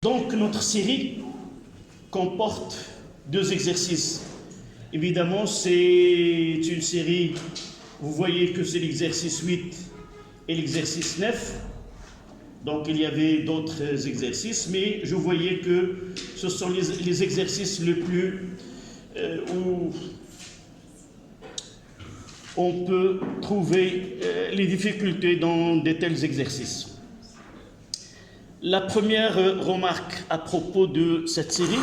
Donc, notre série comporte 2 exercices. Évidemment, c'est une série, vous voyez que c'est l'exercice 8 et l'exercice 9. Donc, il y avait d'autres exercices, mais je voyais que ce sont les exercices les plus où on peut trouver les difficultés dans de tels exercices. La première remarque à propos de cette série,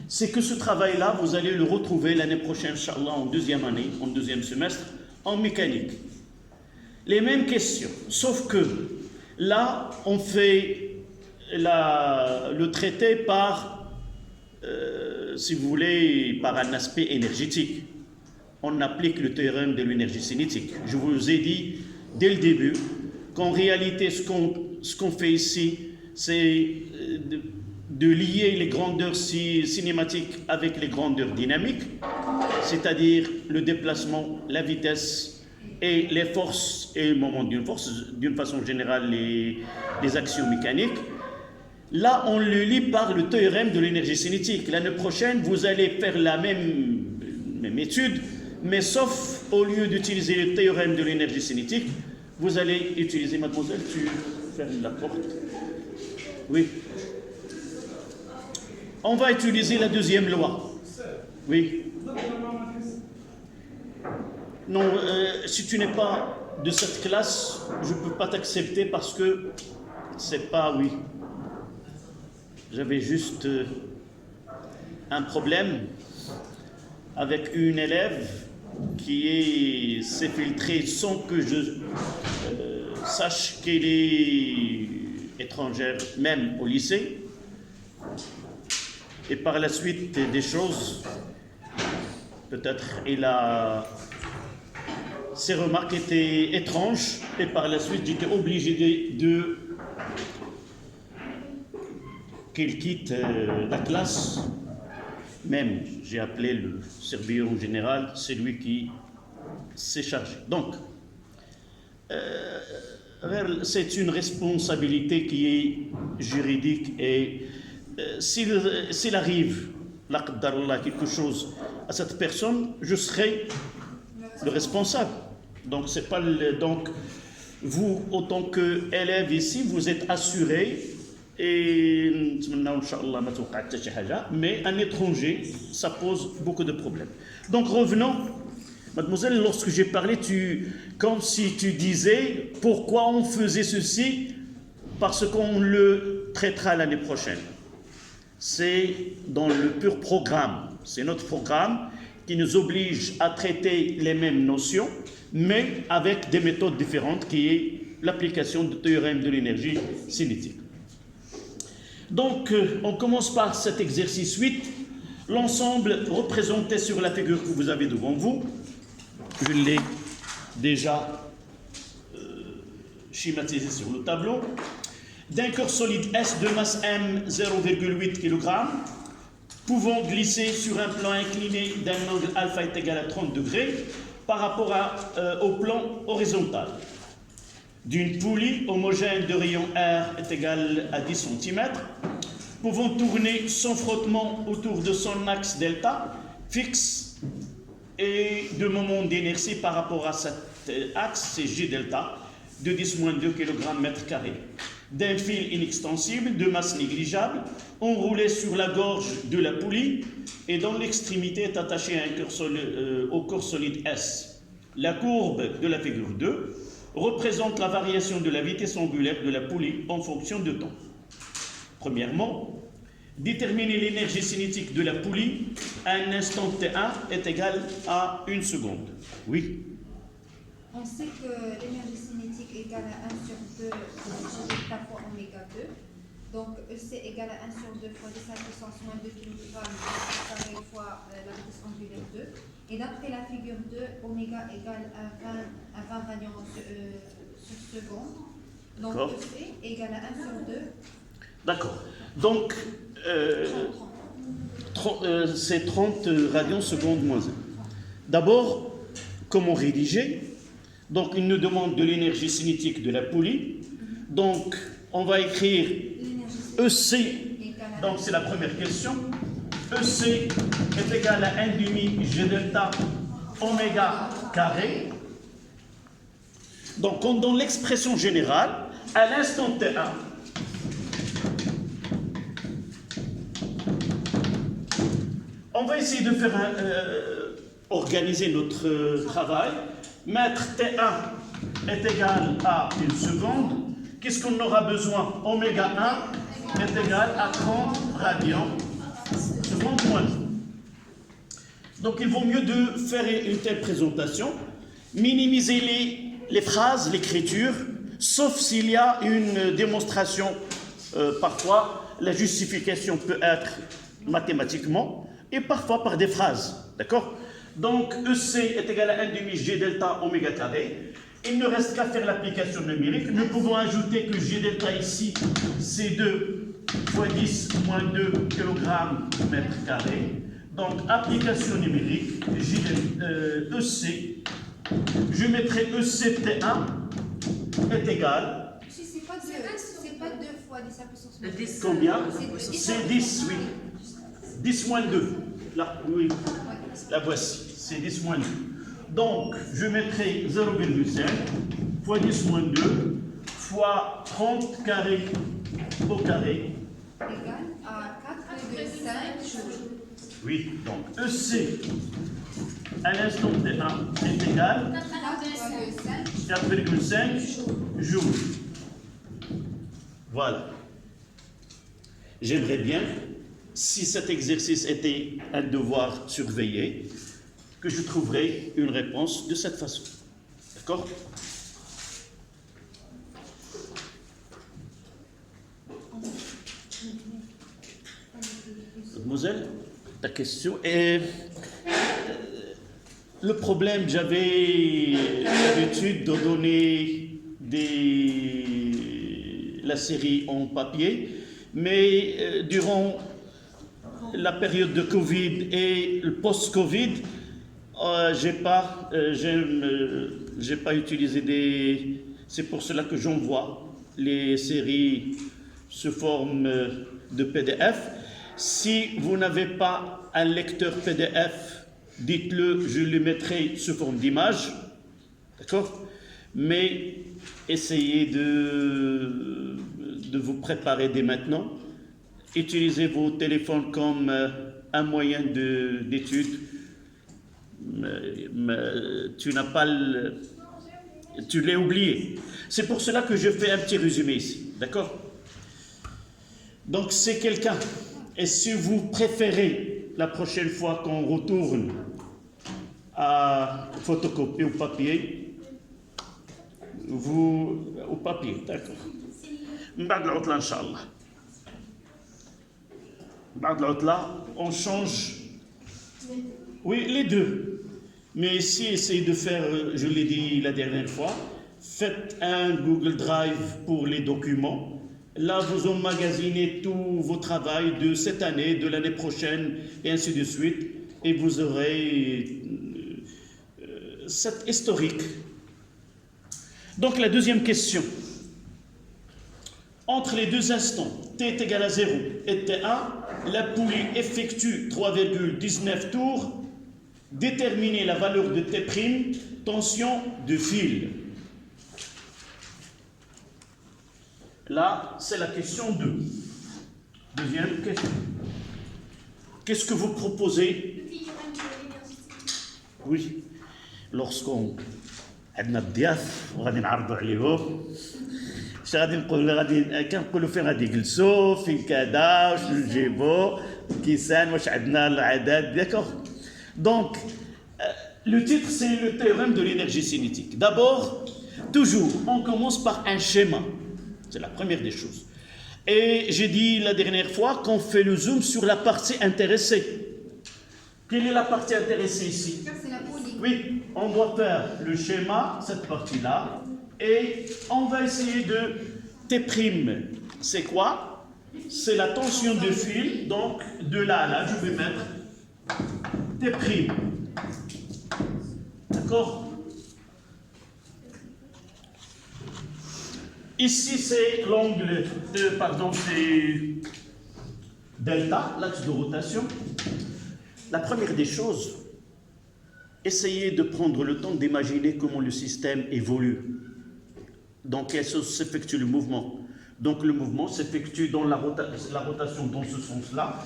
c'est que ce travail-là, vous allez le retrouver l'année prochaine, Inch'Allah, en deuxième année, en deuxième semestre, en mécanique. Les mêmes questions, sauf que là, on fait le traité par, si vous voulez, par un aspect énergétique. On applique le théorème de l'énergie cinétique. Je vous ai dit dès le début qu'en réalité, ce qu'on fait ici, c'est de lier les grandeurs cinématiques avec les grandeurs dynamiques, c'est-à-dire le déplacement, la vitesse et les forces et le moment d'une force, d'une façon générale les actions mécaniques. Là, on le lit par le théorème de l'énergie cinétique. L'année prochaine, vous allez faire la même étude, mais sauf au lieu d'utiliser le théorème de l'énergie cinétique, vous allez utiliser, mademoiselle, tu fermes la porte. Oui. On va utiliser la deuxième loi. Oui. Non, si tu n'es pas de cette classe, je ne peux pas t'accepter parce que c'est pas, oui. J'avais juste un problème avec une élève qui s'est filtrée sans que je sache qu'elle est étrangère, même au lycée. Et par la suite des choses, peut-être ses remarques étaient étranges, et par la suite j'étais obligé qu'elle quitte la classe. Même, j'ai appelé le surveillant général, c'est lui qui s'est chargé. Donc, c'est une responsabilité qui est juridique et s'il arrive, quelque chose à cette personne, je serai le responsable. Donc, c'est pas donc vous, autant qu'élève ici, vous êtes assuré. Et mais un étranger, ça pose beaucoup de problèmes. Donc revenons, mademoiselle, lorsque j'ai parlé, comme si tu disais pourquoi on faisait ceci, parce qu'on le traitera l'année prochaine. C'est dans le pur programme, c'est notre programme qui nous oblige à traiter les mêmes notions, mais avec des méthodes différentes, qui est l'application du théorème de l'énergie cinétique. Donc, on commence par cet exercice 8. L'ensemble représenté sur la figure que vous avez devant vous, je l'ai déjà schématisé sur le tableau, d'un corps solide S de masse M 0,8 kg, pouvant glisser sur un plan incliné d'un angle alpha est égal à 30 degrés par rapport au plan horizontal, d'une poulie homogène de rayon R est égale à 10 cm, pouvant tourner sans frottement autour de son axe delta fixe et de moment d'inertie par rapport à cet axe, c'est G delta, de 10-2 kg/m², d'un fil inextensible de masse négligeable, enroulé sur la gorge de la poulie et dont l'extrémité est attachée au corps solide S. La courbe de la figure 2 représente la variation de la vitesse angulaire de la poulie en fonction de temps. Premièrement, déterminer l'énergie cinétique de la poulie à un instant T1 est égal à 1 seconde. Oui. On sait que l'énergie cinétique est égale à 1 sur 2 G delta fois oméga 2. Donc EC égale à 1 sur 2 fois 10 à la puissance moins 2 kg fois la vitesse angulaire 2. Et d'après la figure 2, oméga égale à 20 radians sur seconde. Donc EC égale à 1 sur 2. D'accord. Donc, c'est 30 radians seconde moins 1. D'abord, comment rédiger? Donc, il nous demande de l'énergie cinétique de la poulie. Donc, on va écrire EC, donc c'est la première question, EC est égal à 1 demi G delta oméga carré. Donc on donne l'expression générale à l'instant T1. On va essayer de faire organiser notre travail. Mettre T1 est égal à 1 seconde. Qu'est-ce qu'on aura besoin? Oméga 1 est égal à 30 radians seconde moins. Donc il vaut mieux de faire une telle présentation, minimiser les phrases, l'écriture, sauf s'il y a une démonstration. Parfois, la justification peut être mathématiquement et parfois par des phrases. D'accord? Donc, EC est égal à 1 demi G delta oméga carré. Il ne reste qu'à faire l'application numérique. Nous pouvons ajouter que G delta ici, c'est 2 fois 10 moins 2 kg mètre carré. Donc, application numérique, EC, je mettrai ECT1 est égal. Si c'est pas 2 fois 10 à la puissance moins 2. Combien? C'est 10, oui. 10 moins 2. Là, oui. La voici. C'est 10 moins 2. Donc, je mettrai 0,5 fois 10 moins 2 fois 30 carré au carré. Égal à 4,5 jours. Oui, donc EC à l'instant T1 est égal à 4,5 jours. Voilà. J'aimerais bien, si cet exercice était un devoir surveillé, que je trouverais une réponse de cette façon. D'accord? Mademoiselle, ta question est... Le problème, j'avais l'habitude de donner la série en papier, mais durant la période de Covid et le post-Covid, j'ai pas utilisé des... C'est pour cela que j'envoie les séries sous forme de PDF. Si vous n'avez pas un lecteur PDF, dites-le, je le mettrai sous forme d'image, d'accord? Mais essayez de vous préparer dès maintenant. Utilisez vos téléphones comme un moyen d'étude. Tu n'as pas tu l'as oublié. C'est pour cela que je fais un petit résumé ici, d'accord? Donc c'est quelqu'un. Et si vous préférez la prochaine fois qu'on retourne à photocopier au papier, au papier, d'accord. بعد العطلة إن شاء الله. بعد العطلة, on change. Oui, les deux. Mais si essayez de faire, je l'ai dit la dernière fois, faites un Google Drive pour les documents. Là, vous emmagasinez tout vos travaux de cette année, de l'année prochaine, et ainsi de suite. Et vous aurez cette historique. Donc, la deuxième question. Entre les deux instants, t est égal à 0 et t1, la poulie effectue 3,19 tours. Déterminer la valeur de T', tension de fil. Là, c'est la question 2. Deuxième question. Qu'est-ce que vous proposez? Oui. Lorsqu'on عندنا الضياف وغادي نعرضوا عليهم اش غادي نقولوا غادي كنقولوا فين غادي يجلسوا فين كذا واش نجيبوا كيسان واش عندنا العدد داكوغ. Donc, le titre, c'est le théorème de l'énergie cinétique. D'abord, toujours, on commence par un schéma. C'est la première des choses. Et j'ai dit la dernière fois qu'on fait le zoom sur la partie intéressée. Quelle est la partie intéressée ici? C'est la poulie. Oui, on doit faire le schéma, cette partie-là, et on va essayer de T'. C'est quoi? C'est la tension de fil, donc de là à là, je vais mettre T'. D'accord? Ici, c'est l'angle, pardon, c'est delta, l'axe de rotation. La première des choses, essayez de prendre le temps d'imaginer comment le système évolue. Dans quel sens s'effectue le mouvement. Donc le mouvement s'effectue dans la rotation dans ce sens-là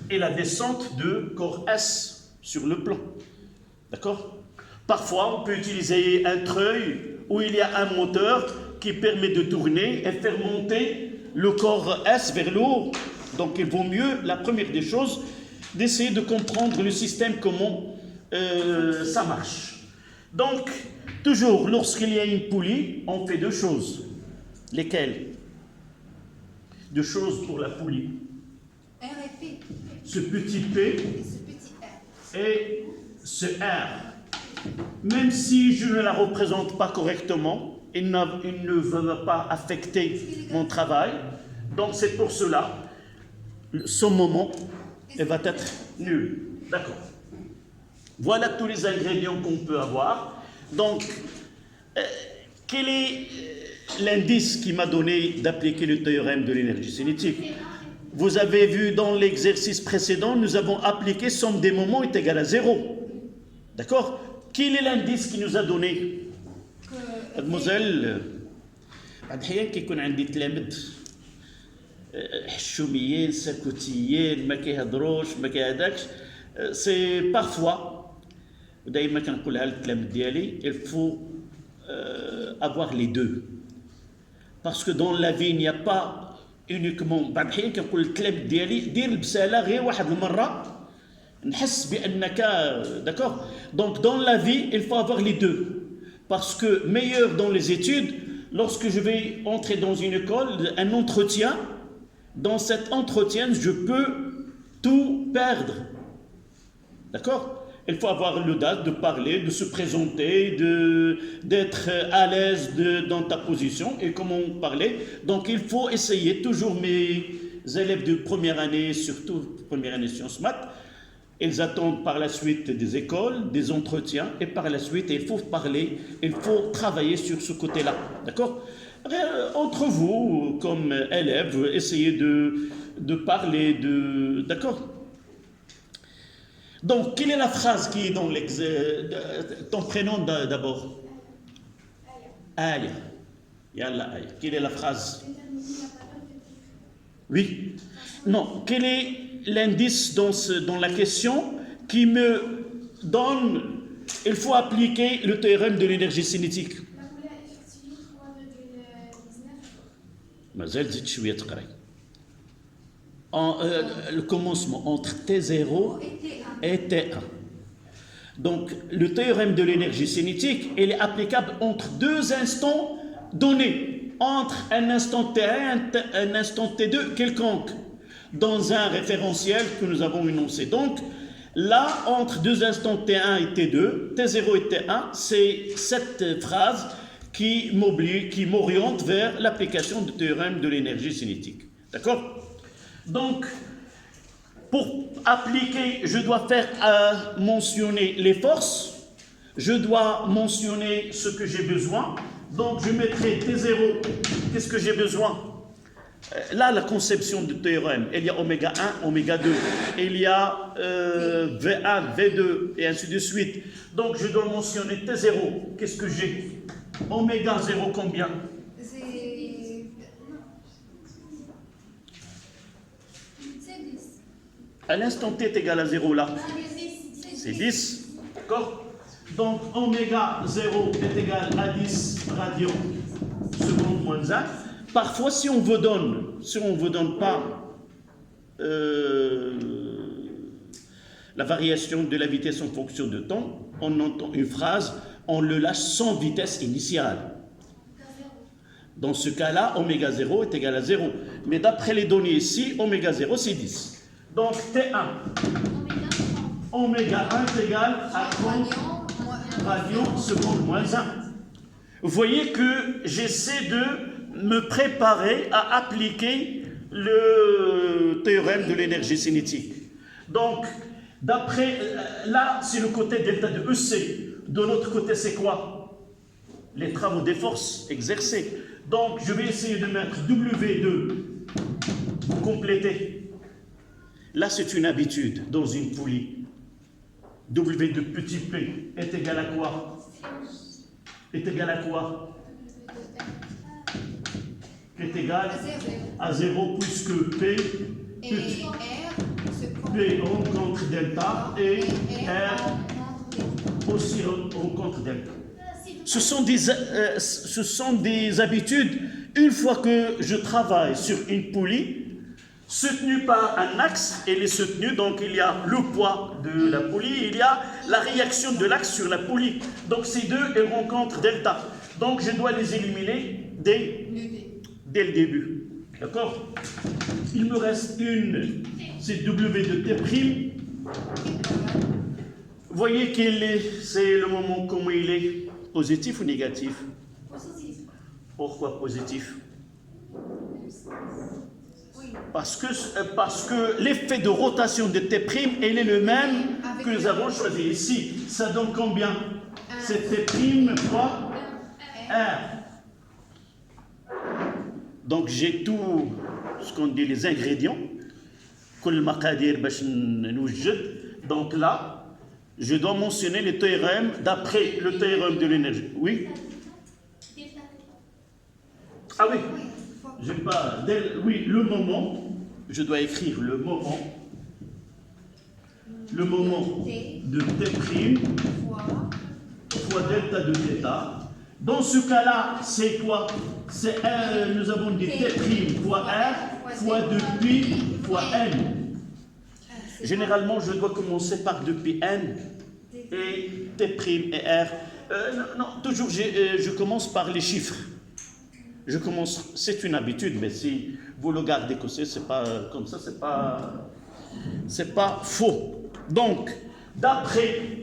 et la descente de corps S sur le plan. D'accord? Parfois, on peut utiliser un treuil où il y a un moteur qui permet de tourner et faire monter le corps S vers le haut. Donc il vaut mieux, la première des choses, d'essayer de comprendre le système, comment ça marche. Donc, toujours, lorsqu'il y a une poulie, on fait deux choses. Lesquelles? Deux choses pour la poulie. R et P. Ce petit P Et ce petit R. et ce R. Même si je ne la représente pas correctement, il ne va pas affecter mon travail. Donc c'est pour cela, son moment, elle va être nul. D'accord. Voilà tous les ingrédients qu'on peut avoir. Donc, quel est l'indice qui m'a donné d'appliquer le théorème de l'énergie cinétique? Vous avez vu dans l'exercice précédent, nous avons appliqué somme des moments est égale à 0. D'accord? Quel est l'indice qui nous a donné? Mademoiselle, أحيانا كيكون عندي تلامذ حشوميين سكوتيين ما كيهضروش ما كيهداكش سي بارفوا ودائما كنقولها للتلامذ ديالي il faut avoir les deux parce que dans la vie il n'y a pas uniquement بعض الأحيان كنقول للتلامذ ديالي دير البسالة غير واحد المرة نحس بأنك d'accord donc dans la vie il faut avoir les deux parce que meilleur dans les études lorsque je vais entrer dans une école un entretien dans cet entretien je peux tout perdre d'accord il faut avoir l'audace de parler de se présenter d'être à l'aise dans ta position et comment parler donc il faut essayer toujours mes élèves de première année surtout première année sciences maths. Ils attendent par la suite des écoles, des entretiens, et par la suite, il faut parler, il faut travailler sur ce côté-là. D'accord? Entre vous, comme élèves, essayez de parler, d'accord? Donc, quelle est la phrase qui est dans ton prénom d'abord? Aya. Yalla Aya. Quelle est la phrase? Oui. Non, quel est l'indice dans la question qui me donne, il faut appliquer le théorème de l'énergie cinétique. Le commencement entre T0 et T1. Donc, le théorème de l'énergie cinétique, il est applicable entre deux instants donnés, entre un instant T1 et un instant T2 quelconque. Dans un référentiel que nous avons énoncé. Donc, là, entre deux instants T1 et T2, T0 et T1, c'est cette phrase qui m'oriente vers l'application du théorème de l'énergie cinétique. D'accord? Donc, pour appliquer, je dois faire mentionner les forces, je dois mentionner ce que j'ai besoin. Donc, je mettrai T0, qu'est-ce que j'ai besoin? Là, la conception du théorème, il y a oméga 1, oméga 2, il y a V1, V2, et ainsi de suite. Donc, je dois mentionner T0. Qu'est-ce que j'ai? Oméga 0, combien? C'est 10. À l'instant T est égal à 0, là. C'est 10. D'accord? Donc, oméga 0 est égal à 10 radians seconde moins 1. Parfois, si on ne vous donne pas la variation de la vitesse en fonction de temps, on entend une phrase, on le lâche sans vitesse initiale. Dans ce cas-là, oméga 0 est égal à 0. Mais d'après les données ici, oméga 0 c'est 10. Donc T1, oméga 1 est égal à 30 radians seconde moins 1. Vous voyez que j'essaie de me préparer à appliquer le théorème de l'énergie cinétique. Donc, d'après, là, c'est le côté delta de EC. De l'autre côté, c'est quoi? les travaux des forces exercées. Donc, je vais essayer de mettre W2 pour compléter. Là, c'est une habitude dans une poulie. W de petit p est égal à quoi? Est égal à quoi? Est égal à 0 puisque P, petit, P rencontre delta et R aussi rencontre delta. Ce sont des habitudes, une fois que je travaille sur une poulie, soutenue par un axe, elle est soutenue, donc il y a le poids de la poulie, il y a la réaction de l'axe sur la poulie. Donc ces deux, elles rencontrent delta. Donc je dois les éliminer dès le début. D'accord? Il me reste une, c'est W de T'. Vous voyez c'est le moment comment il est, positif ou négatif? Pourquoi positif? Parce que l'effet de rotation de T', elle est le même que nous avons choisi ici. Ça donne combien? C'est T' fois R. Donc j'ai tout ce qu'on dit les ingrédients. Donc là, je dois mentionner le théorème d'après le théorème de l'énergie. Oui? Ah oui, j'ai pas. Oui, le moment, je dois écrire le moment de T' fois delta de θ. Dans ce cas-là, c'est quoi? C'est nous avons dit T' fois R fois 2pi fois N. Généralement, je dois commencer par 2pi N et T' et R. Non, toujours, je commence par les chiffres. C'est une habitude, mais si vous le gardez comme ça, c'est pas comme ça, c'est pas faux. Donc, d'après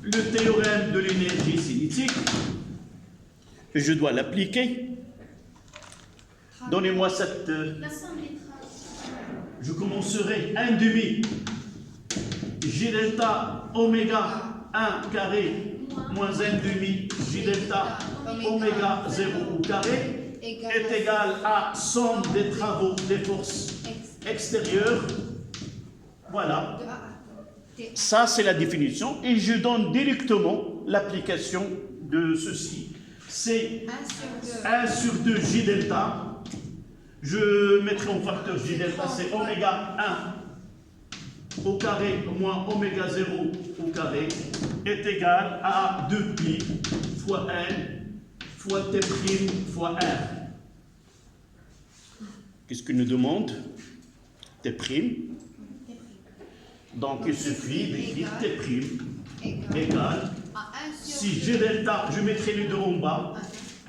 le théorème de l'énergie cinétique, je dois l'appliquer. Donnez-moi cette. Je commencerai 1 demi J delta oméga 1 carré moins 1 demi J delta oméga 0 au carré est égal à somme des travaux des forces extérieures. Voilà. Ça, c'est la définition. Et je donne directement l'application de ceci. C'est 1 sur 2 J delta. Je mettrai en facteur J delta, c'est oméga 1 au carré moins oméga 0 au carré est égal à 2pi fois N fois T' fois R. Qu'est-ce qu'il nous demande? T'. Donc il suffit d'écrire T' égale, si G delta, je mettrai les deux en bas,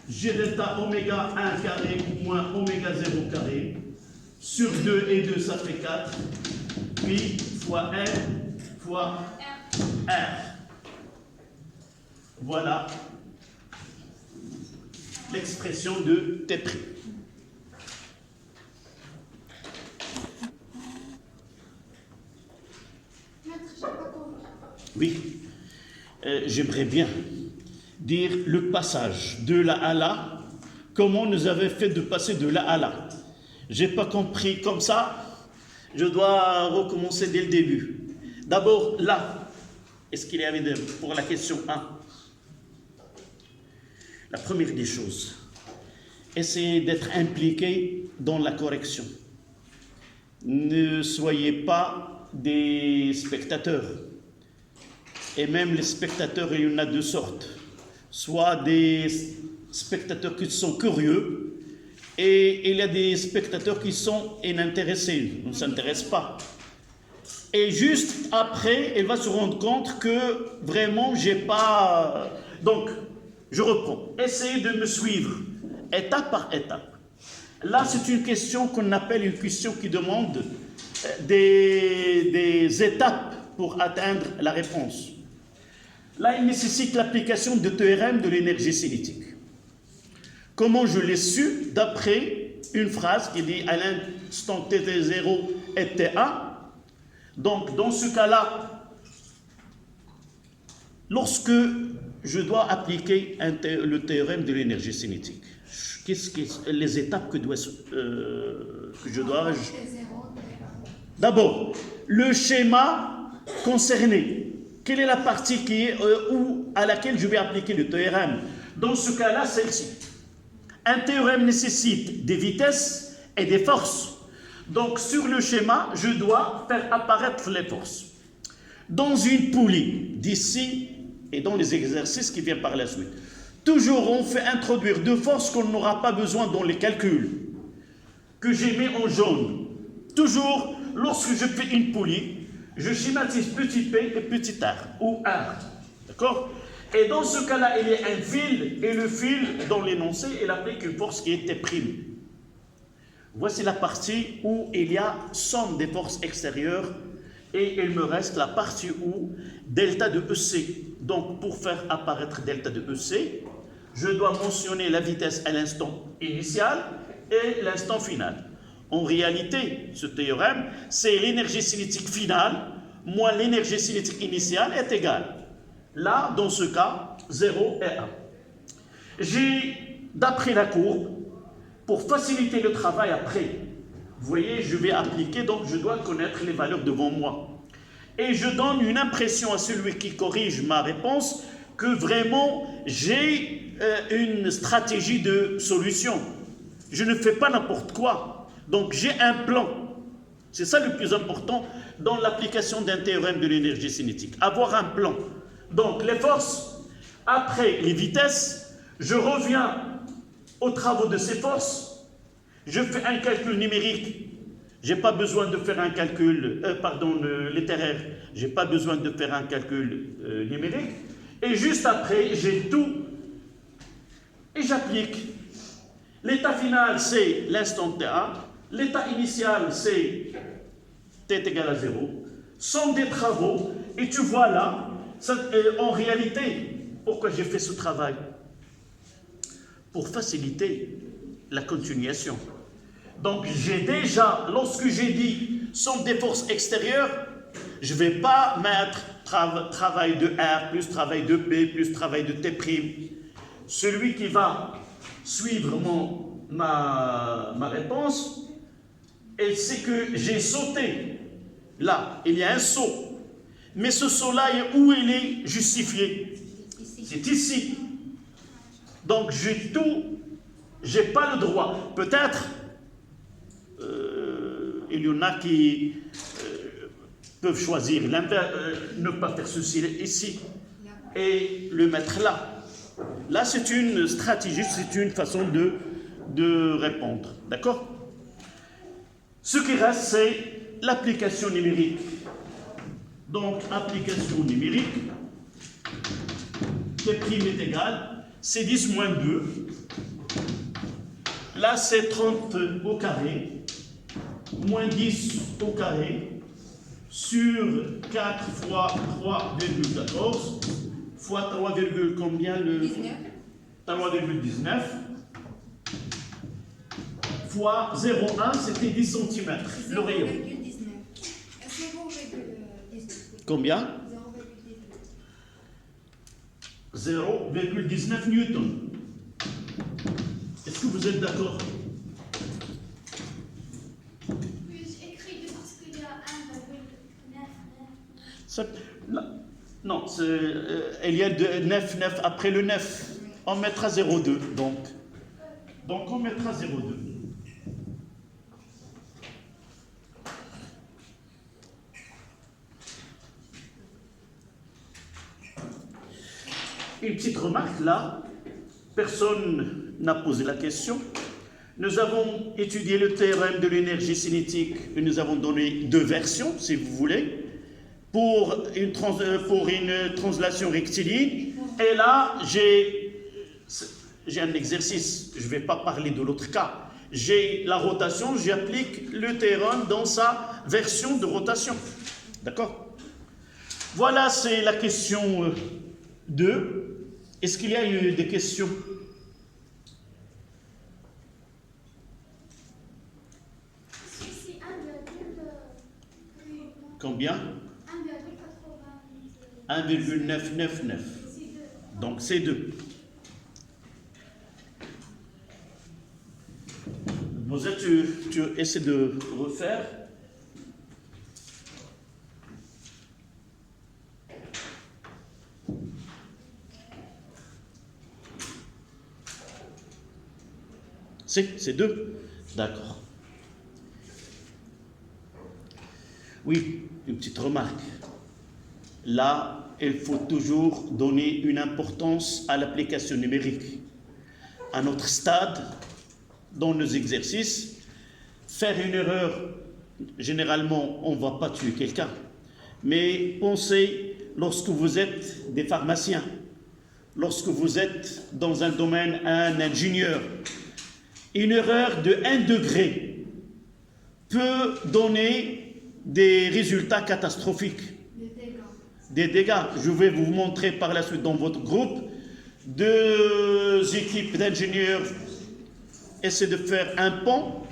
G delta oméga 1 carré moins oméga 0 carré, sur 2 et 2 ça fait 4, pi fois N fois R. Voilà l'expression de T'. Oui, j'aimerais bien dire le passage de là à là, comment nous avons fait de passer de là à là. Je n'ai pas compris comme ça, je dois recommencer dès le début. D'abord, là, est-ce qu'il y avait pour la question 1? La première des choses, essayez d'être impliqué dans la correction. Ne soyez pas des spectateurs. Et même les spectateurs, il y en a deux sortes. Soit des spectateurs qui sont curieux, et il y a des spectateurs qui sont inintéressés, ne s'intéressent pas. Et juste après, il va se rendre compte que vraiment, j'ai pas... Donc, je reprends. Essayez de me suivre, étape par étape. Là, c'est une question qu'on appelle une question qui demande des étapes pour atteindre la réponse. Là, il nécessite l'application de théorème de l'énergie cinétique. Comment je l'ai su? D'après une phrase qui dit à l'instant T0 et T1. Donc, dans ce cas-là, Lorsque je dois appliquer le théorème de l'énergie cinétique, les étapes que je dois... D'abord, le schéma concerné. Quelle est la partie à laquelle je vais appliquer le théorème? Dans ce cas-là, celle-ci. Un théorème nécessite des vitesses et des forces. Donc, sur le schéma, je dois faire apparaître les forces. Dans une poulie, d'ici, et dans les exercices qui viennent par la suite, toujours on fait introduire deux forces qu'on n'aura pas besoin dans les calculs, que j'ai mis en jaune. Toujours, lorsque je fais une poulie, je schématise petit p et petit r, ou r. D'accord? Et dans ce cas-là, il y a un fil, et le fil, dans l'énoncé, il applique une force qui était prime. Voici la partie où il y a somme des forces extérieures, et il me reste la partie où delta de EC. Donc, pour faire apparaître delta de EC, je dois mentionner la vitesse à l'instant initial et l'instant final. En réalité, ce théorème, c'est l'énergie cinétique finale moins l'énergie cinétique initiale est égale. Là, dans ce cas, 0 et 1. J'ai, d'après la courbe, pour faciliter le travail après, vous voyez, je vais appliquer, donc je dois connaître les valeurs devant moi. Et je donne une impression à celui qui corrige ma réponse que vraiment j'ai une stratégie de solution. Je ne fais pas n'importe quoi. Donc j'ai un plan. C'est ça le plus important dans l'application d'un théorème de l'énergie cinétique. Avoir un plan. Donc les forces, après les vitesses, je reviens aux travaux de ces forces, je fais un calcul numérique. Je n'ai pas besoin de faire un calcul, littéraire, je n'ai pas besoin de faire un calcul numérique. Et juste après, j'ai tout et j'applique. L'état final, c'est l'instant T1. L'état initial, c'est T est égal à 0. Somme des travaux. Et tu vois là, en réalité, pourquoi j'ai fait ce travail? Pour faciliter la continuation. Donc j'ai déjà, lorsque j'ai dit somme des forces extérieures, je ne vais pas mettre travail de R plus travail de P plus travail de T'. Celui qui va suivre ma réponse, c'est que j'ai sauté. Là, il y a un saut. Mais ce saut-là, où il est justifié? C'est ici. Donc j'ai tout, j'ai pas le droit. Peut-être, il y en a qui peuvent choisir ne pas faire ceci ici et le mettre là. Là, c'est une stratégie, c'est une façon de répondre. D'accord? Ce qui reste, c'est l'application numérique. Donc, application numérique, T' est égal, c'est 10 moins 2. Là, c'est 30 au carré, moins 10 au carré, sur 4 fois 3,14, fois 3, combien le 3,19, fois 0,1, c'était 10 cm, le rayon. Combien? 0,19 newton. Est-ce que vous êtes d'accord? Puis-je écrire parce qu'il y a 1,99? Non, il y a 9 après le 9. On mettra 0,2 donc. Donc on mettra 0,2. Une petite remarque là, personne n'a posé la question. Nous avons étudié le théorème de l'énergie cinétique et nous avons donné deux versions, si vous voulez, pour une translation rectiligne. Et là, j'ai un exercice, je ne vais pas parler de l'autre cas. J'ai la rotation, j'applique le théorème dans sa version de rotation. D'accord? Voilà, c'est la question 2. Est-ce qu'il y a eu des questions? C'est 1,8. Combien? 1,80. 1,999. Donc c'est 2. Tu essaies de refaire. C'est 2. D'accord. Oui, une petite remarque. Là, il faut toujours donner une importance à l'application numérique. À notre stade, dans nos exercices, faire une erreur, généralement, on ne va pas tuer quelqu'un. Mais pensez, lorsque vous êtes des pharmaciens, lorsque vous êtes dans un domaine, un ingénieur, une erreur de 1 degré peut donner des résultats catastrophiques. Des dégâts. Je vais vous montrer par la suite dans votre groupe 2 équipes d'ingénieurs essaient de faire un pont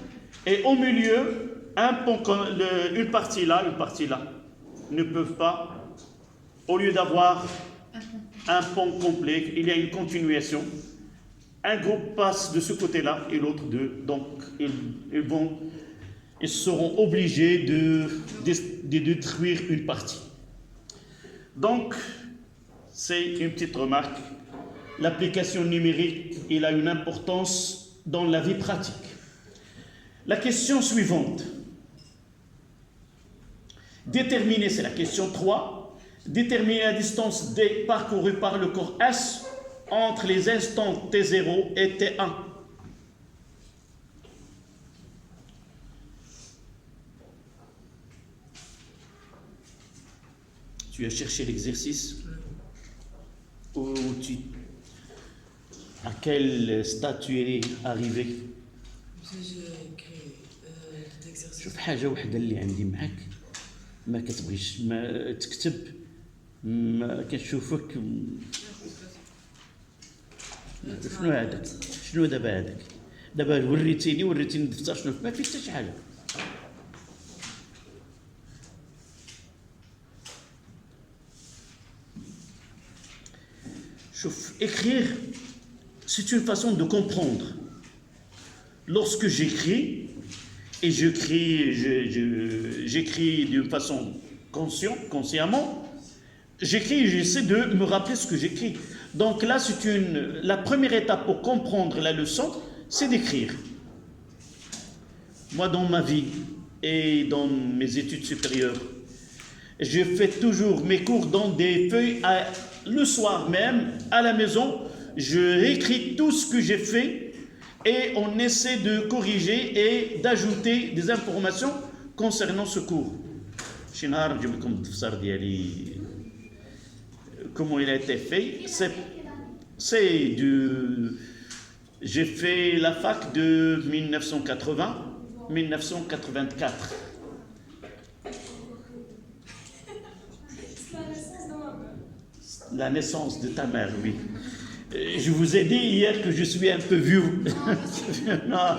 et au milieu, un pont, une partie là, ne peuvent pas, au lieu d'avoir un pont complet, il y a une continuation. Un groupe passe de ce côté-là et l'autre de. Donc, ils seront obligés de détruire une partie. Donc, c'est une petite remarque. L'application numérique, il a une importance dans la vie pratique. La question suivante. Déterminer, c'est la question 3. Déterminer la distance D parcourue par le corps S entre les instants T0 et T1. Tu as cherché l'exercice ou à quel stade tu es arrivé? شوف حاجة واحدة اللي عندي معك ما كتبغيش ما تكتب ما كنشوفك شنو هذاك شنو دابا وريتيني الدفتر شنو ما فيه حتى شي حاجة. شوف écrire c'est une façon de comprendre. Lorsque j'écris et j'écris d'une façon consciemment, j'écris et j'essaie de me rappeler ce que j'écris. Donc là, la première étape pour comprendre la leçon, c'est d'écrire. Moi, dans ma vie et dans mes études supérieures, je fais toujours mes cours dans des feuilles. Le soir même, à la maison, je réécris tout ce que j'ai fait et on essaie de corriger et d'ajouter des informations concernant ce cours. Comment il a été fait? J'ai fait la fac de 1980-1984. La naissance de ta mère, oui. Je vous ai dit hier que je suis un peu vieux. Non,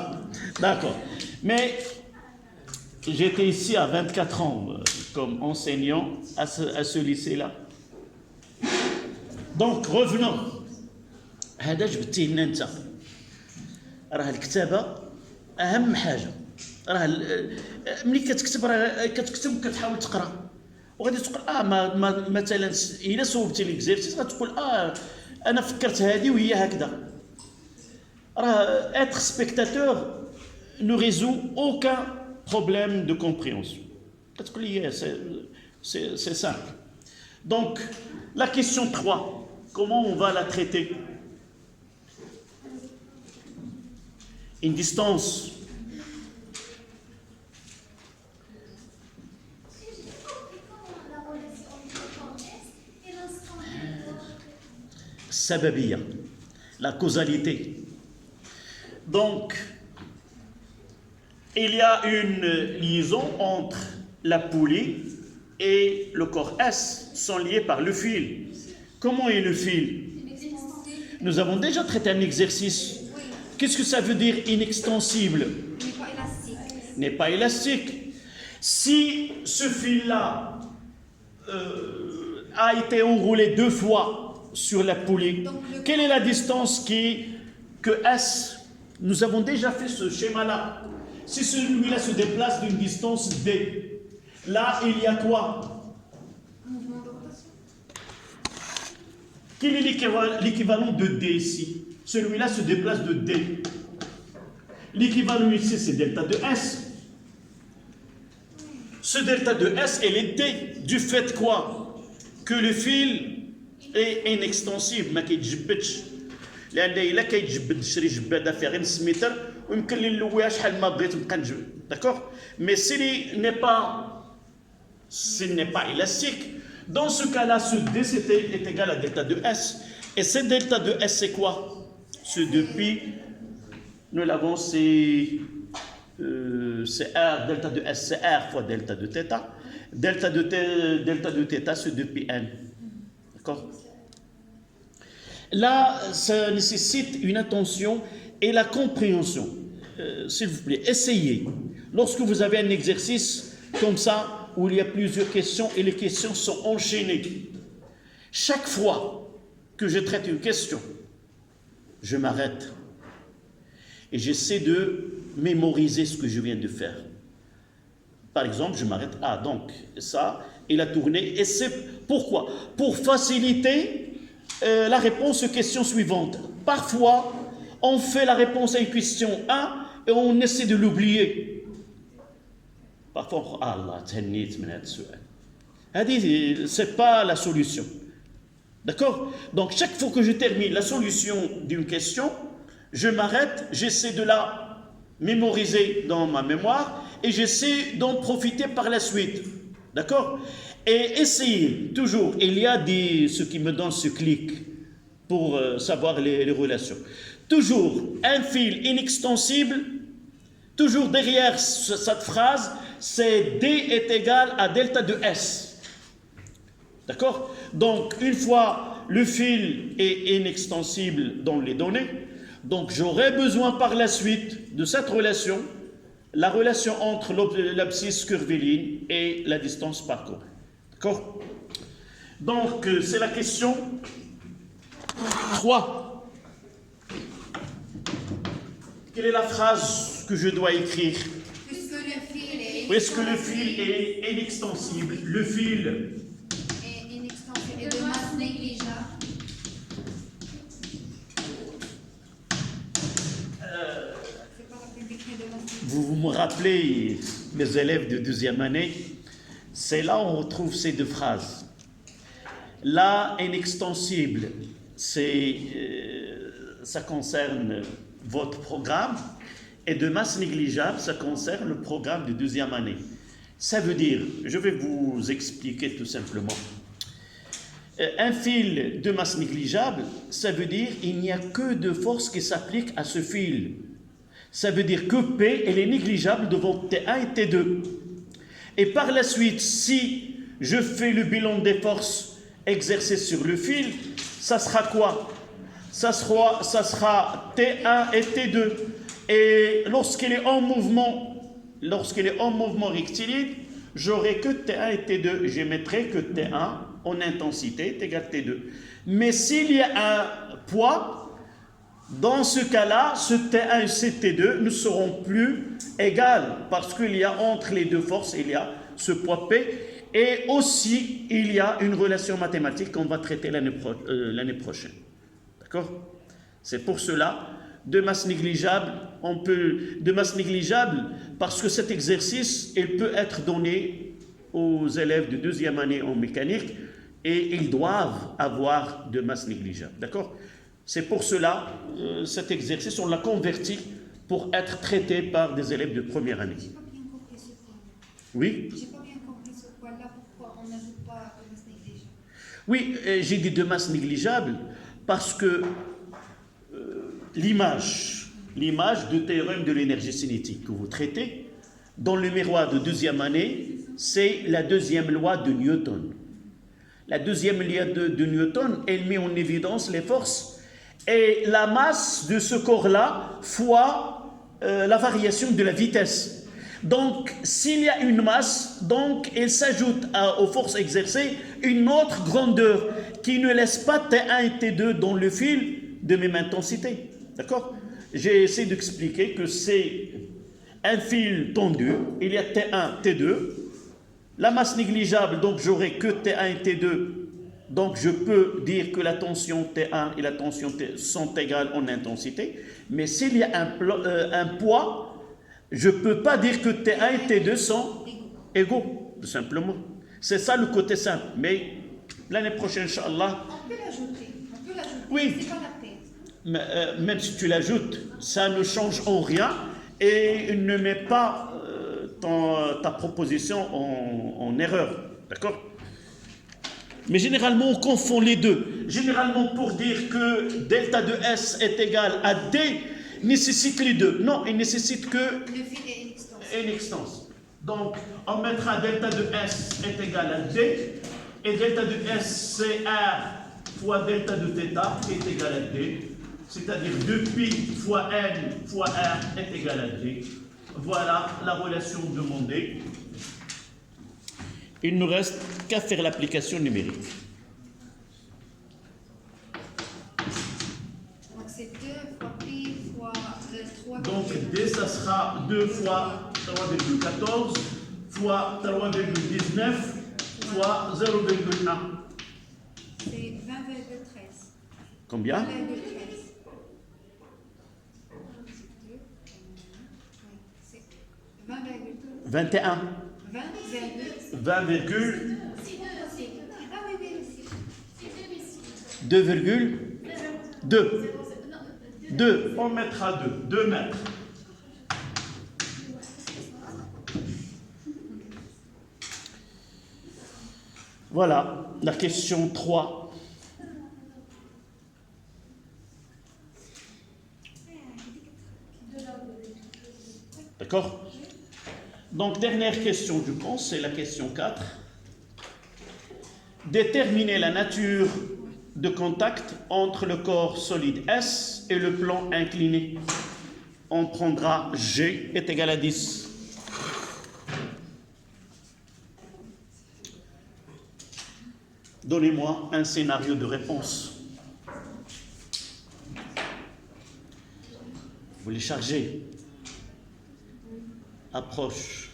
d'accord. Mais j'étais ici à 24 ans comme enseignant à ce lycée-là. Donc, revenons. هذا جبتيه لنا انت. راه الكتابة أهم حاجة. راه ملي كتكتب راه كتكتب وكتحاول تقرا. وغادي تقول مثلا الا صوبتي ليكزيرسيس غتقول انا فكرت هذه وهي هكذا. راه être spectateur ne résout aucun problème de compréhension. كتقول لي c'est simple. Donc la question 3, comment on va la traiter? Une distance sababiyya, la causalité. Donc, il y a une liaison entre la poulie et le corps S, sont liés par le fil. Comment est le fil? Nous avons déjà traité un exercice. Qu'est-ce que ça veut dire inextensible? N'est pas élastique. Si ce fil-là a été enroulé 2 fois sur la poulie, Donc, quelle est la distance que S, nous avons déjà fait ce schéma-là. Si celui-là se déplace d'une distance D, là il y a quoi? mouvement de rotation. Quel est l'équivalent de D ici? Celui-là se déplace de D. L'équivalent ici, c'est delta de S. Ce delta de S, elle est D, du fait quoi? Que le fil est inextensible, ما كيتجبدش. لأن إلا كيتجبد شري جبادة فيها غير نص متر ويمكن لي نلويها شحال ما بغيت نبقى نجبد. D'accord? Mais s'il n'est pas élastique, dans ce cas-là, ce D est égal à delta de S. Et ce delta de S, c'est quoi? Ce depuis, nous l'avons, c'est R, delta de S, c'est R fois delta de θ. Delta de θ, c'est depuis N. D'accord? Là, ça nécessite une attention et la compréhension. S'il vous plaît, essayez. Lorsque vous avez un exercice comme ça, où il y a plusieurs questions et les questions sont enchaînées, chaque fois que je traite une question, je m'arrête et j'essaie de mémoriser ce que je viens de faire. Par exemple, je m'arrête, donc ça, et la tournée, et c'est pourquoi? Pour faciliter la réponse aux questions suivantes. Parfois, on fait la réponse à une question 1 et on essaie de l'oublier. Parfois, Allah, c'est pas la solution. D'accord? Donc, chaque fois que je termine la solution d'une question, je m'arrête, j'essaie de la mémoriser dans ma mémoire et j'essaie d'en profiter par la suite. D'accord? Et essayez, toujours, il y a ce qui me donne ce clic pour savoir les relations. Toujours un fil inextensible, toujours derrière cette phrase, c'est D est égal à delta de S. D'accord? Donc, une fois le fil est inextensible dans les données, donc j'aurai besoin par la suite de cette relation, la relation entre l'abscisse curviligne et la distance parcourue. D'accord? Donc, c'est la question 3. Quelle est la phrase que je dois écrire? Puisque le fil est inextensible, le fil Et inextensible et de masse négligeable. C'est pas la peine d'écrire de masse négligeable. vous me rappelez, mes élèves de 2e année, c'est là où on retrouve ces 2 phrases. Là, inextensible, ça concerne votre programme, et de masse négligeable, ça concerne le programme de 2e année. Ça veut dire, je vais vous expliquer tout simplement. Un fil de masse négligeable, ça veut dire qu'il n'y a que 2 forces qui s'appliquent à ce fil. Ça veut dire que P, elle est négligeable devant T1 et T2. Et par la suite, si je fais le bilan des forces exercées sur le fil, ça sera quoi? Ça sera T1 et T2. Et lorsqu'elle est en mouvement rectiligne, j'aurai que T1 et T2. Je mettrai que T1 en intensité est égal à T2. Mais s'il y a un poids, dans ce cas-là, ce T1 et ce T2 ne seront plus égales parce qu'il y a entre les 2 forces, il y a ce poids P. Et aussi, il y a une relation mathématique qu'on va traiter l'année prochaine. D'accord? C'est pour cela, de masse négligeable, parce que cet exercice, il peut être donné aux élèves de 2e année en mécanique et ils doivent avoir de masse négligeable. D'accord? C'est pour cela, cet exercice, on l'a converti pour être traité par des élèves de 1re année. J'ai pas bien compris ce point-là. Oui? J'ai pas bien compris ce point-là. Pourquoi on n'ajoute pas de masse négligeable? Oui, j'ai dit de masse négligeable parce que l'image du théorème de l'énergie cinétique que vous traitez, dans le miroir de 2e année, c'est la 2e loi de Newton. La 2e loi de Newton, elle met en évidence les forces et la masse de ce corps-là fois la variation de la vitesse. Donc, s'il y a une masse, donc il s'ajoute aux forces exercées une autre grandeur qui ne laisse pas T1 et T2 dans le fil de même intensité. D'accord? J'ai essayé d'expliquer que c'est un fil tendu, il y a T1, T2, la masse négligeable, donc j'aurai que T1 et T2, donc je peux dire que la tension T1 et la tension T sont égales en intensité, mais s'il y a un poids, je ne peux pas dire que T1 et T2 sont égaux, tout simplement. C'est ça le côté simple, mais l'année prochaine, Inch'Allah... On peut l'ajouter, Oui. C'est pas la peine. Même si tu l'ajoutes, ça ne change en rien et ne met pas ta proposition en erreur. D'accord? Mais généralement, on confond les deux. Généralement, pour dire que delta de S est égal à D, nécessite les deux. Non, il nécessite que Le fil est une extension. une extension. Donc, on mettra delta de S est égal à D, et delta de S, c'est R fois delta de θ est égal à D, c'est-à-dire 2π fois N fois R est égal à D. Voilà la relation demandée. Il ne reste qu'à faire l'application numérique. Donc c'est 2 fois pi fois 3. Donc D, ça sera 2 fois 3,14 fois 3,19 fois 0,1. C'est 20,13. Combien? 20,13. C'est 20,13. 21. 20,13. 20,2,2. Ah oui, oui, oui. 2. On mettra 2. 2 mètres. Voilà la question 3. D'accord? Donc, dernière question du cours, c'est la question 4. Déterminer la nature de contact entre le corps solide S et le plan incliné. On prendra G est égal à 10. Donnez-moi un scénario de réponse. Vous les chargez. Approche.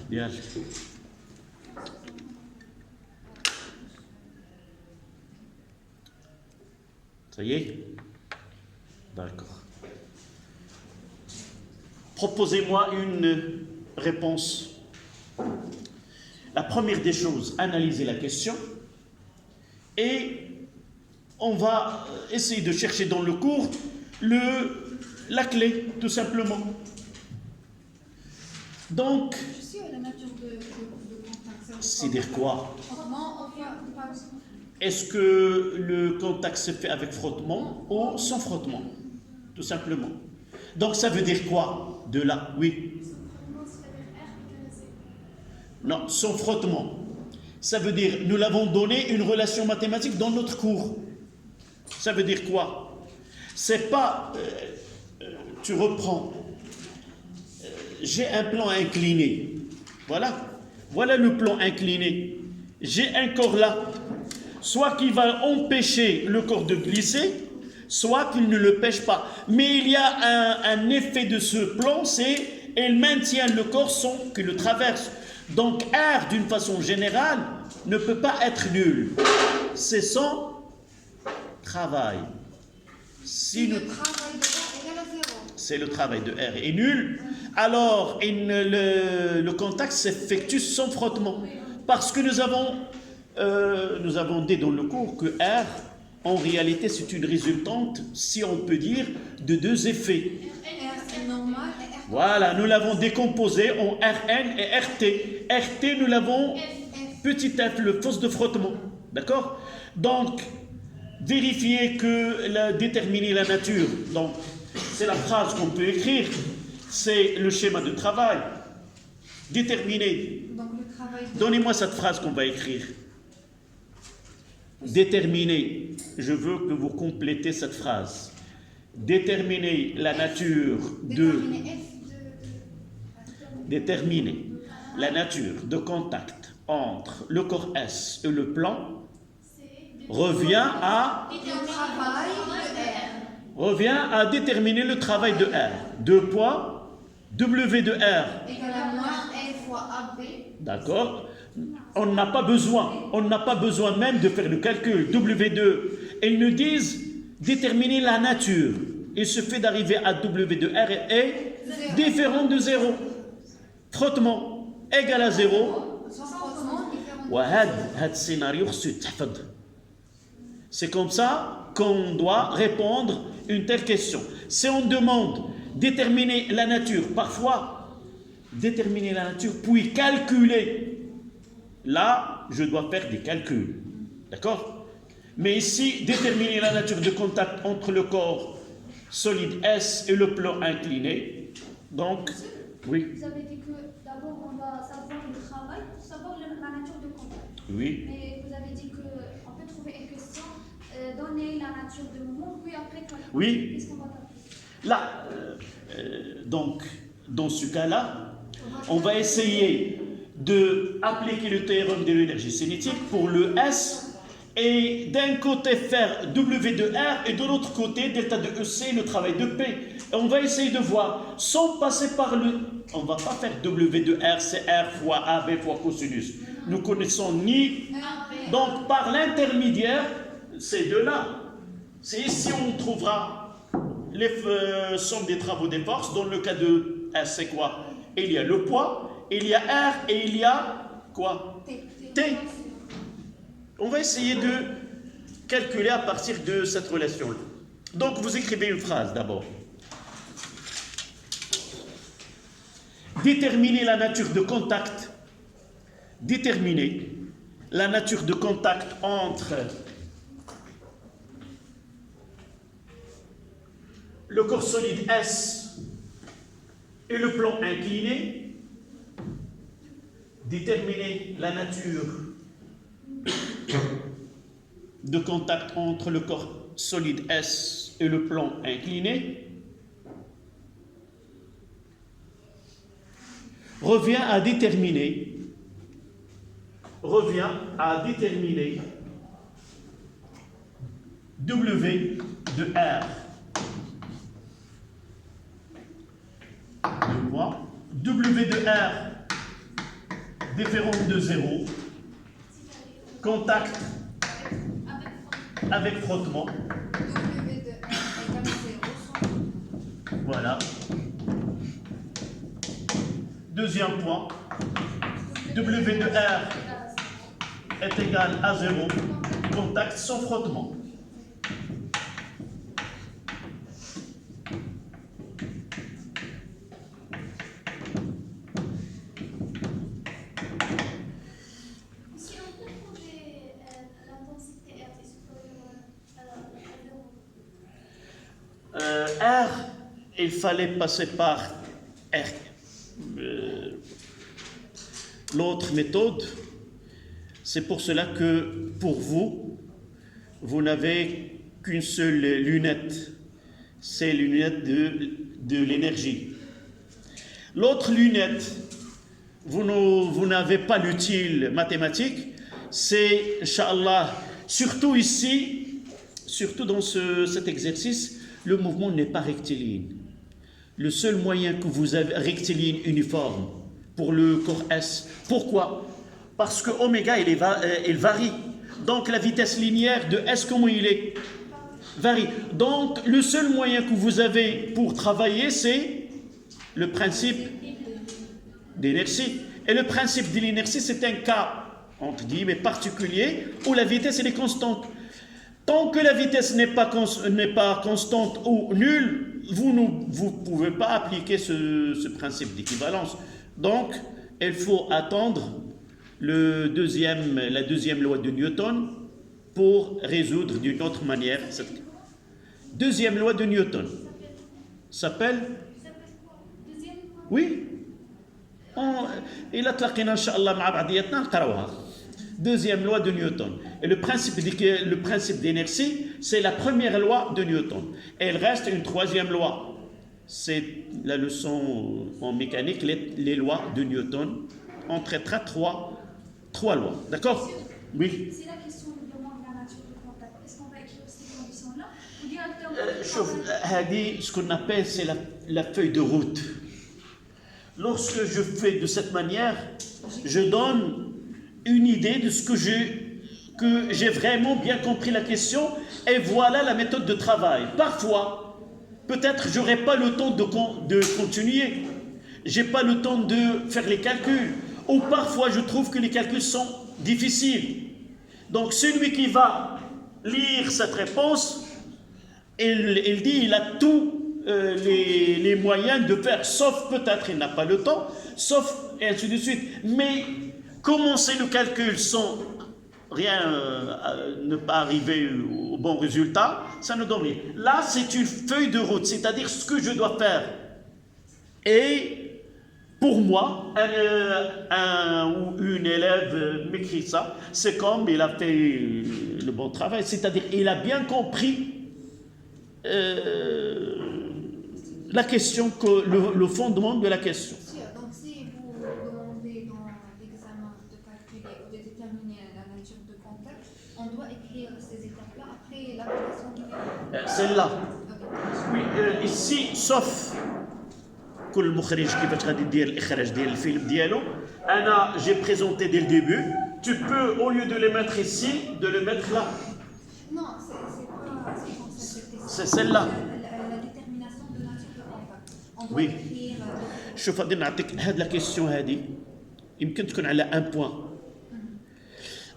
Bien. Ça y est? D'accord. Proposez-moi une réponse. La première des choses, analysez la question et on va essayer de chercher dans le cours la clé, tout simplement. Donc, Je suis à la nature de contact. c'est-à-dire quoi? Frottement, Est-ce que le contact se fait avec frottement ou sans frottement? Tout simplement. Donc, ça veut dire quoi? De là, oui. Non, sans frottement. Ça veut dire, nous l'avons donné une relation mathématique dans notre cours. Ça veut dire quoi? C'est pas, tu reprends, j'ai un plan incliné. Voilà le plan incliné. J'ai un corps là, soit qui va empêcher le corps de glisser, soit qu'il ne le pêche pas. Mais il y a un effet de ce plan, c'est qu'il maintient le corps sans qu'il le traverse. Donc R, d'une façon générale, ne peut pas être nul. C'est son travail. Si le travail de R égale à 0. c'est le travail de R est nul, alors le contact s'effectue sans frottement. Parce que nous avons dit dans le cours que R, en réalité, c'est une résultante, si on peut dire, de deux effets. R normal et R. Voilà, nous l'avons décomposé en Rn et RT. RT, nous l'avons petit f, le force de frottement. D'accord? Donc, vérifier déterminer la nature. Donc, c'est la phrase qu'on peut écrire. C'est le schéma de travail. Déterminer. Donc le travail de Donnez-moi cette phrase qu'on va écrire. Déterminer, je veux que vous complétez cette phrase. Déterminer la nature de... Déterminer la nature de contact entre le corps S et le plan revient à déterminer le travail de R. Deux points, W de R. Égal à moins L fois AB. D'accord. On n'a pas besoin même de faire le calcul. W2, ils nous disent déterminer la nature. Il suffit d'arriver à W de R est différent de 0. Frottement égal à 0. C'est comme ça qu'on doit répondre une telle question. Si on demande déterminer la nature, parfois déterminer la nature puis calculer, là je dois faire des calculs, d'accord? Mais ici déterminer la nature de contact entre le corps solide S et le plan incliné, donc oui. Vous avez dit que d'abord on va savoir le travail pour savoir la nature de contact. Oui. Mais vous avez dit qu'on peut trouver une question, donner la nature de mouvement, puis après calculer. Oui. Qu'est-ce qu'on va taper? Là, donc, dans ce cas-là, on va essayer d'appliquer le théorème de l'énergie cinétique pour le S et d'un côté faire W de R et de l'autre côté delta de EC, le travail de P. Et on va essayer de voir, sans passer par le... On ne va pas faire W de R, c'est R fois AB fois cosinus. Nous connaissons ni... Donc, par l'intermédiaire, ces deux-là, c'est ici on trouvera les sommes des travaux des forces. Dans le cas de S, c'est quoi? Il y a le poids, il y a R et il y a quoi? T. On va essayer de calculer à partir de cette relation-là. Donc, vous écrivez une phrase d'abord. Déterminer la nature de contact. Déterminer la nature de contact entre le corps solide S et le plan incliné. Déterminer la nature de contact entre le corps solide S et le plan incliné revient à déterminer W de R. W de R différent de 0, contact avec frottement. W de R égale 0. Voilà. Deuxième point, W de R est égal à 0, contact sans frottement. Si on peut trouver l'intensité R est supérieure à 0. R, il fallait passer par R. L'autre méthode, c'est pour cela que pour vous, vous n'avez qu'une seule lunette, c'est la lunette de l'énergie. L'autre lunette, vous n'avez pas l'utile mathématique, c'est, Inch'Allah, surtout ici, surtout dans cet exercice, le mouvement n'est pas rectiligne. Le seul moyen que vous avez rectiligne uniforme pour le corps S. Pourquoi? Parce que oméga, il varie. Donc la vitesse linéaire de S, comment il est? Varie. Donc le seul moyen que vous avez pour travailler, c'est le principe d'inertie. Et le principe de l'inertie, c'est un cas, entre guillemets, particulier, où la vitesse elle est constante. Tant que la vitesse n'est pas constante ou nulle, vous ne pouvez pas appliquer ce principe d'équivalence. Donc, il faut attendre la deuxième loi de Newton pour résoudre d'une autre manière cette deuxième loi de Newton. S'appelle? Oui. إلا تلاقينا إن شاء الله مع بعضياتنا نقراوها. deuxième loi de Newton. Et le principe d'inertie, c'est la première loi de Newton. Et il reste une troisième loi. C'est la leçon en mécanique, les lois de Newton. On traitera trois lois. D'accord? Oui. Si la question nous demande la nature du contact, est-ce qu'on va écrire ces conditions-là ou directement Ce qu'on appelle, c'est la feuille de route. Lorsque je fais de cette manière, je donne une idée de ce que j'ai vraiment bien compris la question, et voilà la méthode de travail. Parfois, peut-être je n'aurai pas le temps de continuer, je n'ai pas le temps de faire les calculs, ou parfois je trouve que les calculs sont difficiles. Donc celui qui va lire cette réponse, il dit il a tous les moyens de faire, sauf peut-être il n'a pas le temps, sauf et ainsi de suite. Mais commencer le calcul sans ne pas arriver au bon résultat, ça ne donne rien. Là, c'est une feuille de route, c'est-à-dire ce que je dois faire. Et pour moi, un ou une élève m'écrit ça, c'est comme il a fait le bon travail, c'est-à-dire il a bien compris la question, le fondement de la question. Donc si vous demandez dans l'examen de calculer ou de déterminer la nature de contact, on doit écrire ces étapes-là après l'application numérique. Celle-là. Oui, ici, sauf كل مخرج كيفاش غادي يدير الاخراج ديال الفيلم ديالو. انا j'ai présenté dès le début. Tu peux, au lieu de le mettre ici, de le mettre là. Non, c'est pas cette question. C'est celle-là. La détermination de nature de contact. On doit Oui. écrire. شوف غادي نعطيك هاد لا كيسيون هادي يمكن تكون على ان بوان.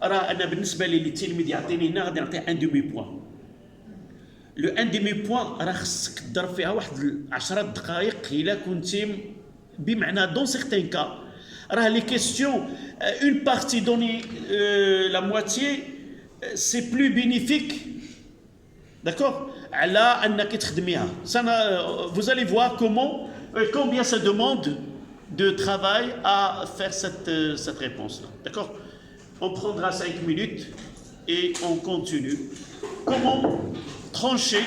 راه انا بالنسبه لي التلميذ يعطيني هنا غادي نعطيه ان دومي بوان. لو ان دومي بوان راه خصك تضرب فيها واحد 10 دقائق الا كنتي بمعنى دون سيغتان كا راه لي كيسيون اون بارتي دوني لا مواتيي سي بلو بينيفيك d'accord على انك تخدميها. Vous allez voir combien ça demande de travail à faire cette réponse-là. D'accord? On prendra 5 minutes et on continue. Comment trancher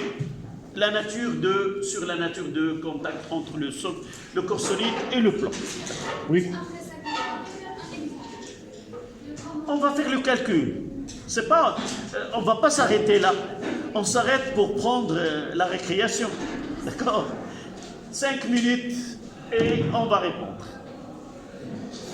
sur la nature de contact entre le corps solide et le plan? Oui. après ça, On va faire le calcul. C'est pas, on va pas s'arrêter là. On s'arrête pour prendre la récréation. D'accord? 5 minutes et on va répondre.